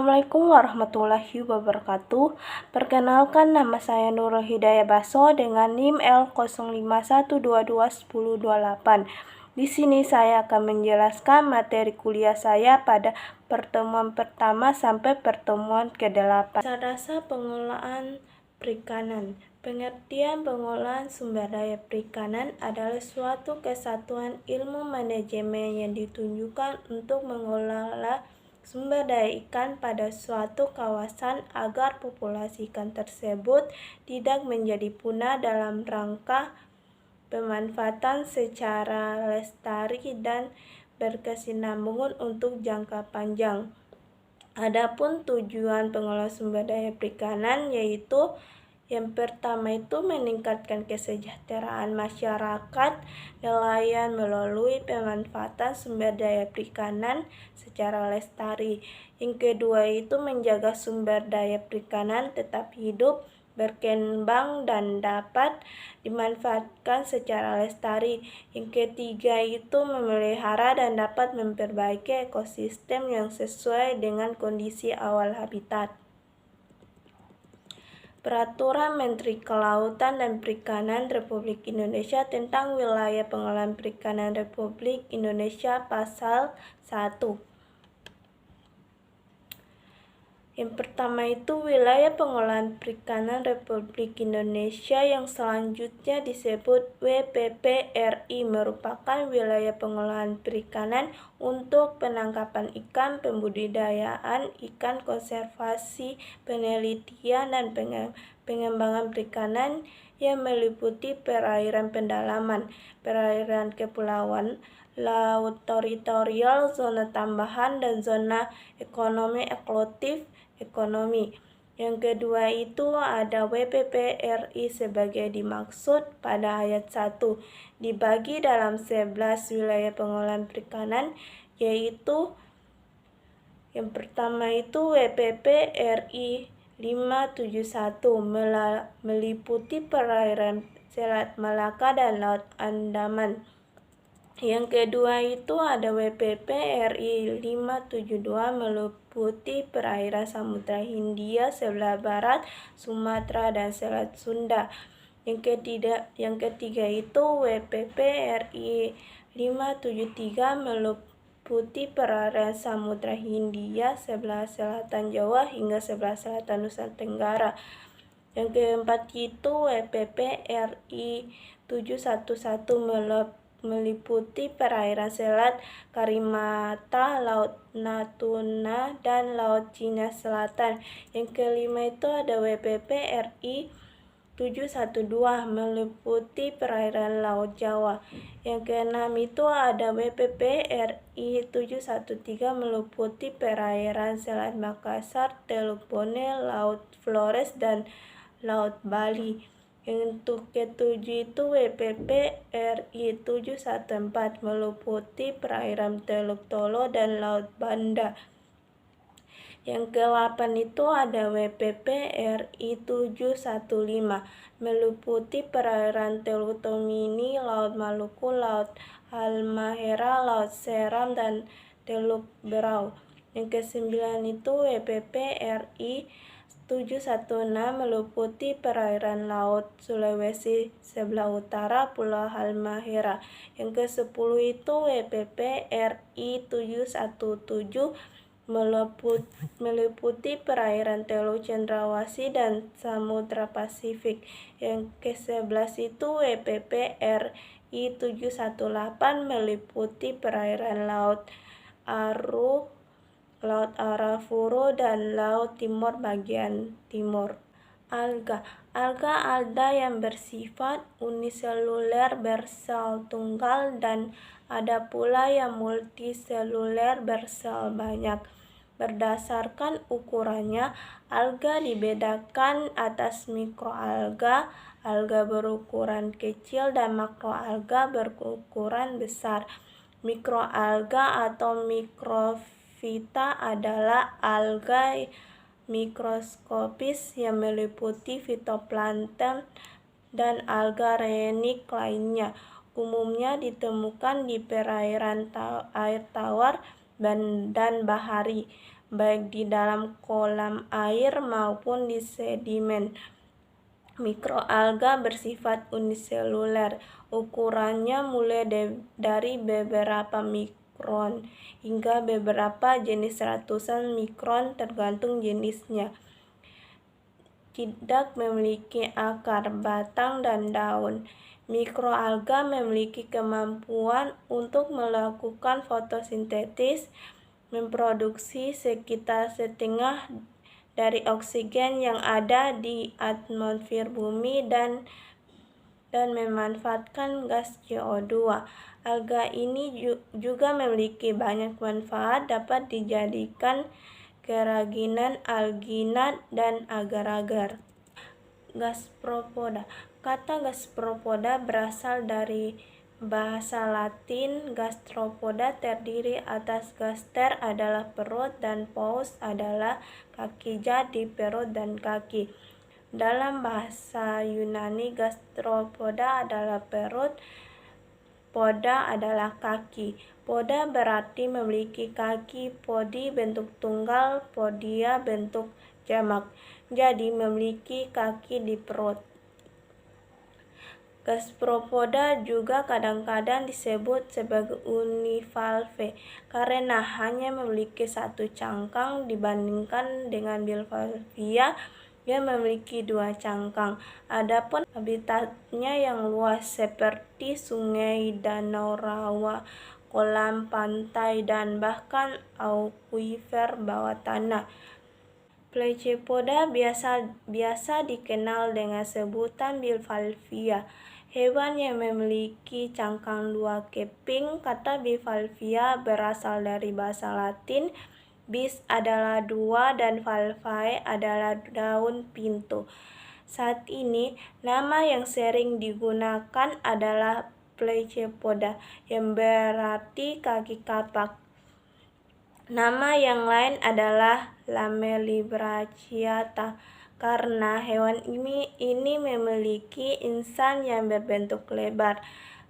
Assalamualaikum warahmatullahi wabarakatuh. Perkenalkan, nama saya Nurul Hidayah Baso dengan NIM L0512210228. Di sini saya akan menjelaskan materi kuliah saya pada pertemuan pertama sampai pertemuan ke-8. Dasar pengolahan perikanan. Pengertian pengolahan sumber daya perikanan adalah suatu kesatuan ilmu manajemen yang ditunjukkan untuk mengelola sumber daya ikan pada suatu kawasan agar populasi ikan tersebut tidak menjadi punah dalam rangka pemanfaatan secara lestari dan berkesinambungan untuk jangka panjang. Adapun tujuan pengelolaan sumber daya perikanan yaitu yang pertama itu meningkatkan kesejahteraan masyarakat nelayan melalui pemanfaatan sumber daya perikanan secara lestari. Yang kedua itu menjaga sumber daya perikanan tetap hidup, berkembang dan dapat dimanfaatkan secara lestari. Yang ketiga itu memelihara dan dapat memperbaiki ekosistem yang sesuai dengan kondisi awal habitat. Peraturan Menteri Kelautan dan Perikanan Republik Indonesia tentang wilayah pengolahan perikanan Republik Indonesia Pasal 1. Yang pertama itu wilayah pengolahan perikanan Republik Indonesia yang selanjutnya disebut WPPRI merupakan wilayah pengolahan perikanan untuk penangkapan ikan, pembudidayaan ikan, konservasi, penelitian, dan pengembangan perikanan yang meliputi perairan pendalaman, perairan kepulauan, laut teritorial, zona tambahan, dan zona ekonomi eksklusif ekonomi. Yang kedua itu ada WPPRI sebagai dimaksud pada ayat 1 dibagi dalam 11 wilayah pengolahan perikanan, yaitu yang pertama itu WPPRI 571 meliputi perairan Selat Malaka dan Laut Andaman. Yang kedua itu ada WPPRI 572 meliputi perairan Samudra Hindia sebelah barat, Sumatera, dan Selat Sunda. Yang ketiga itu WPPRI 573 meliputi perairan Samudra Hindia sebelah selatan Jawa hingga sebelah selatan Nusa Tenggara. Yang keempat itu WPPRI 711 meliputi perairan Selat Karimata, Laut Natuna, dan Laut Cina Selatan. Yang kelima itu ada WPPRI 712 meliputi perairan Laut Jawa. Yang keenam itu ada WPPRI 713 meliputi perairan Selat Makassar, Teluk Bone, Laut Flores, dan Laut Bali. Untuk ketujuh itu WPPRI 714 meliputi perairan Teluk Tolo dan Laut Banda. Yang ke-8 itu ada WPPRI 715 meliputi perairan Teluk Tomini, Laut Maluku, Laut Halmahera, Laut Seram, dan Teluk Berau. Yang ke-9 itu WPPRI 716 meliputi perairan Laut Sulawesi sebelah utara, Pulau Halmahera. Yang ke-10 itu WPPRI 717 meliputi perairan Teluk Cendrawasih dan Samudra Pasifik. Yang ke-11 itu WPPRI 718 meliputi perairan Laut Arafura dan Laut Timor bagian timur. Alga yang bersifat uniseluler bersel tunggal dan ada pula yang multiseluler bersel banyak. Berdasarkan ukurannya, alga dibedakan atas mikroalga, alga berukuran kecil, dan makroalga berukuran besar. Mikroalga atau mikrofita adalah alga mikroskopis yang meliputi fitoplankton dan alga reinik lainnya. Umumnya ditemukan di perairan air tawar dan bahari. baik di dalam kolam air maupun di sedimen. Mikroalga bersifat uniseluler, ukurannya mulai dari beberapa mikron hingga beberapa jenis ratusan mikron tergantung jenisnya. Tidak memiliki akar, batang, dan daun. Mikroalga memiliki kemampuan untuk melakukan fotosintesis, memproduksi sekitar setengah dari oksigen yang ada di atmosfer bumi dan memanfaatkan gas CO2. Alga ini juga memiliki banyak manfaat, dapat dijadikan kerajinan alginat dan agar-agar. Gastropoda. Kata gastropoda berasal dari bahasa Latin. Gastropoda terdiri atas gaster adalah perut dan pous adalah kaki, jadi perut dan kaki. Dalam bahasa Yunani, gastropoda adalah perut, poda adalah kaki. Poda berarti memiliki kaki, podi bentuk tunggal, podia bentuk jamak, jadi memiliki kaki di perut. Gastropoda juga kadang-kadang disebut sebagai univalve karena hanya memiliki satu cangkang dibandingkan dengan bivalvia yang memiliki dua cangkang. Adapun habitatnya yang luas seperti sungai, danau, rawa, kolam, pantai, dan bahkan akuifer bawah tanah. Plesiopoda biasa dikenal dengan sebutan bivalvia, hewan yang memiliki cangkang dua keping. Kata bivalvia berasal dari bahasa Latin. Bis adalah dua dan valvae adalah daun pintu. Saat ini, nama yang sering digunakan adalah plesiopoda, yang berarti kaki kapak. Nama yang lain adalah Lamellibrachiata karena hewan ini memiliki insang yang berbentuk lebar,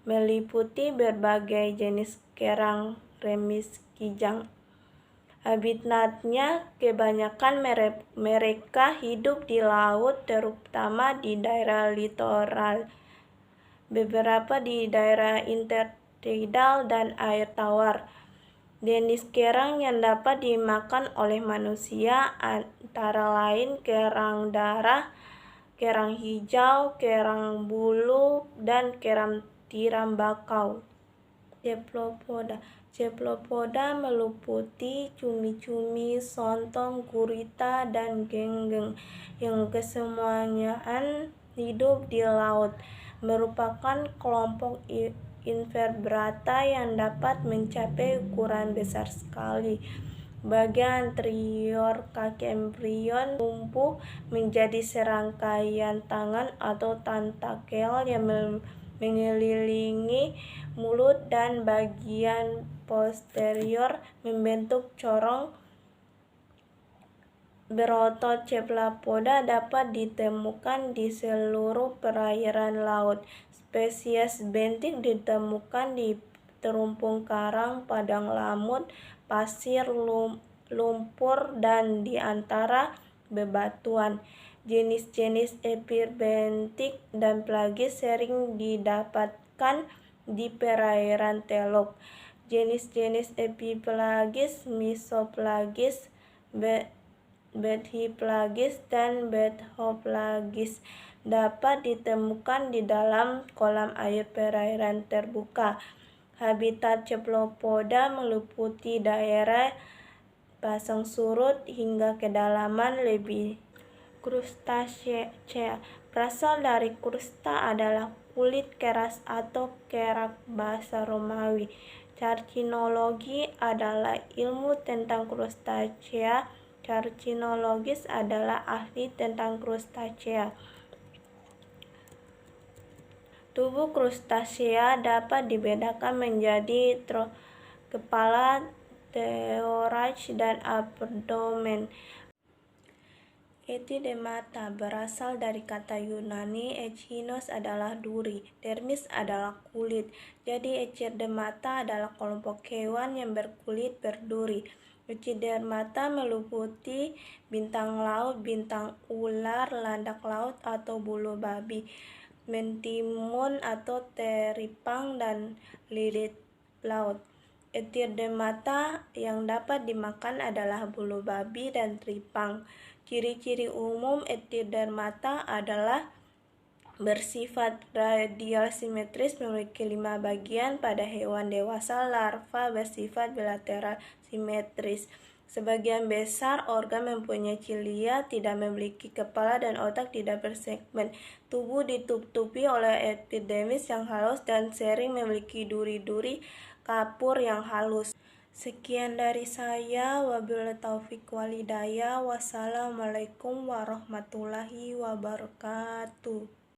meliputi berbagai jenis kerang remis kijang. Habitatnya kebanyakan mereka hidup di laut, terutama di daerah litoral, beberapa di daerah intertidal dan air tawar. Jenis kerang yang dapat dimakan oleh manusia antara lain kerang darah, kerang hijau, kerang bulu, dan kerang tiram bakau. Ceplopoda meliputi cumi-cumi, sontong, gurita, dan genggeng yang kesemuanya hidup di laut. Merupakan kelompok invertebrata yang dapat mencapai ukuran besar sekali. Bagian anterior kaki embrion tumbuh menjadi serangkaian tangan atau tentakel yang mengelilingi mulut, dan bagian posterior membentuk corong berotot. Cephalopoda dapat ditemukan di seluruh perairan laut. Spesies bentik ditemukan di terumbu karang, padang laut, pasir, lumpur, dan di antara bebatuan. Jenis-jenis epirbentik dan pelagis sering didapatkan di perairan teluk. Jenis-jenis epipelagis, mesopelagis, bedhipelagis, dan bedhopelagis dapat ditemukan di dalam kolam air perairan terbuka. Habitat Cephalopoda meliputi daerah pasang surut hingga kedalaman lebih. Krustasea berasal dari krusta adalah kulit keras atau kerak bahasa Romawi. Carcinologi adalah ilmu tentang krustasea. Carcinologis adalah ahli tentang krustasea. Tubuh krustasea dapat dibedakan menjadi kepala, thorax, dan abdomen. Echidemata berasal dari kata Yunani echinos adalah duri, dermis adalah kulit. Jadi echidemata adalah kelompok hewan yang berkulit berduri. Epidermata meliputi bintang laut, bintang ular, landak laut atau bulu babi, mentimun atau teripang, dan lilit laut. Epidermata yang dapat dimakan adalah bulu babi dan teripang. Ciri-ciri umum epidermata adalah bersifat radial simetris, memiliki 5 bagian. Pada hewan dewasa, larva bersifat bilateral simetris. Sebagian besar organ mempunyai cilia, tidak memiliki kepala dan otak tidak bersegmen. Tubuh ditutupi oleh epidermis yang halus dan sering memiliki duri-duri kapur yang halus. Sekian dari saya, wabillahi taufiq walhidayah. Wassalamualaikum warahmatullahi wabarakatuh.